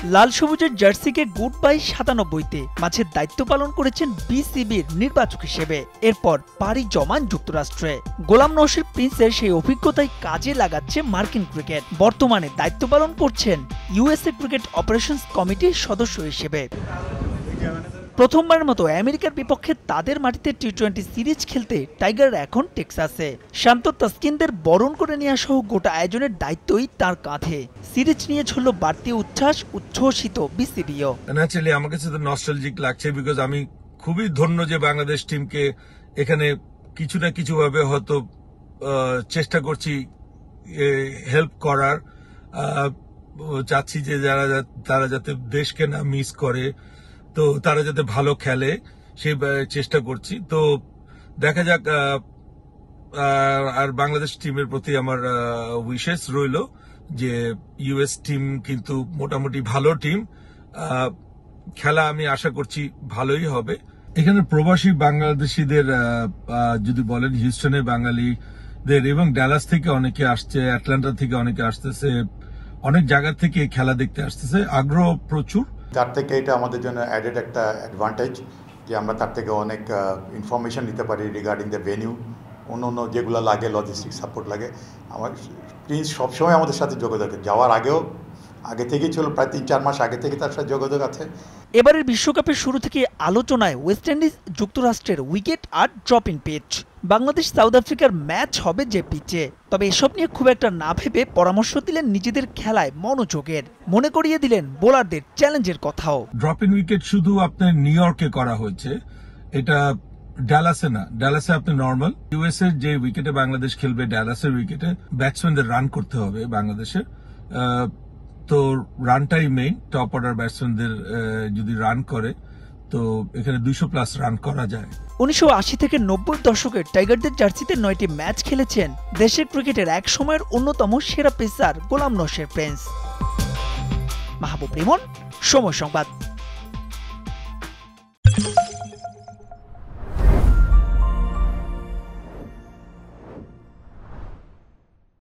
লাল সবুজের জার্সিকে good bye ৯৭তে মাঝে দায়িত্ব পালন করেছেন বিসিবির নির্বাচক হিসেবে। এরপর পাড়ি জমান যুক্তরাষ্ট্রে। গোলাম নওশীর প্রিন্সের সেই অভিজ্ঞতাই কাজে লাগাচ্ছে মার্কিন ক্রিকেট। বর্তমানে দায়িত্ব পালন করছেন ইউএসএ ক্রিকেট অপারেশনস কমিটির সদস্য হিসেবে। প্রথমবারের মতো আমেরিকার বিপক্ষে তাদের মাটিতে টি-20 সিরিজ খেলতে টাইগাররা এখন টেক্সাসে। শান্ত তাসকিনদের বরণ করে নেওয়া সহ গোটা আয়োজনের দায়িত্বই তার কাঁধে। সিরিজ নিয়ে ঝরল বাড়তি উচ্ছ্বসিত বিসিবিও। ন্যাচারালি আমার কাছে তো নস্টালজিক লাগছে, বিকজ আমি খুবই ধন্য যে বাংলাদেশ টিমকে এখানে কিছু না কিছু ভাবে হয়তো চেষ্টা করছি হেল্প করার। চাচ্ছি যে তারা যাতে দেশকে না মিস করে, তো তারা যাতে ভালো খেলে সেই চেষ্টা করছি। তো দেখা যাক। আর বাংলাদেশ টিমের প্রতি আমার উইশেস রইল যে ইউএস টিম কিন্তু মোটামুটি ভালো টিম, খেলা আমি আশা করছি ভালোই হবে। এখানে প্রবাসী বাংলাদেশিদের যদি বলেন, হিউস্টনে বাঙালিদের এবং ডালাস থেকে অনেকে আসছে, অ্যাটলান্টা থেকে অনেকে আসতেছে, অনেক জায়গা থেকে খেলা দেখতে আসতেছে, আগ্রহ প্রচুর। তার থেকে এটা আমাদের জন্য অ্যাডেড একটা অ্যাডভান্টেজ যে আমরা তার থেকে অনেক ইনফরমেশন নিতে পারি রিগার্ডিং দ্য ভেনিউ, অন্য যেগুলো লাগে, লজিস্টিক সাপোর্ট লাগে। আমার প্রিন্স সবসময় আমাদের সাথে যোগাযোগ, যাওয়ার আগে থেকেই ছিল, প্রায় ৩-৪ মাস আগে থেকে তার সাথে যোগাযোগ আছে। এবারের বিশ্বকাপের শুরু থেকে আলোচনায় ওয়েস্ট ইন্ডিজ যুক্তরাষ্ট্রের উইকেট আর ড্রপিং পিচ। বাংলাদেশ সাউথ আফ্রিকার ম্যাচ হবে যে পিচে। তবে এসব নিয়ে খুব একটা না ভেবে পরামর্শ দিলেন নিজেদের খেলায় মনোযোগের। মনে করিয়ে দিলেন বোলারদের চ্যালেঞ্জের কথাও। ড্রপিং উইকেট শুধু আপনার নিউ ইয়র্কে করা হয়েছে, এটা ডালাসে না। ডালাসে আপনি নর্মাল, ইউএস এর যে উইকেটে বাংলাদেশ খেলবে, ডালাসের উইকেটে ব্যাটসম্যানদের রান করতে হবে বাংলাদেশের। তো রানটাই মেইন, টপ অর্ডার ব্যাটসম্যানদের যদি রান করে তো এখানে 200+ রান করা যায়। ১৯৮০ থেকে ৯০ দশকের টাইগারদের জার্সিতে ৯টি ম্যাচ খেলেছেন দেশের ক্রিকেটের এক সময়ের অন্যতম সেরা পেসার গোলাম নওশীর প্রিন্স। মাহবুব রিমন, সময় সংবাদ।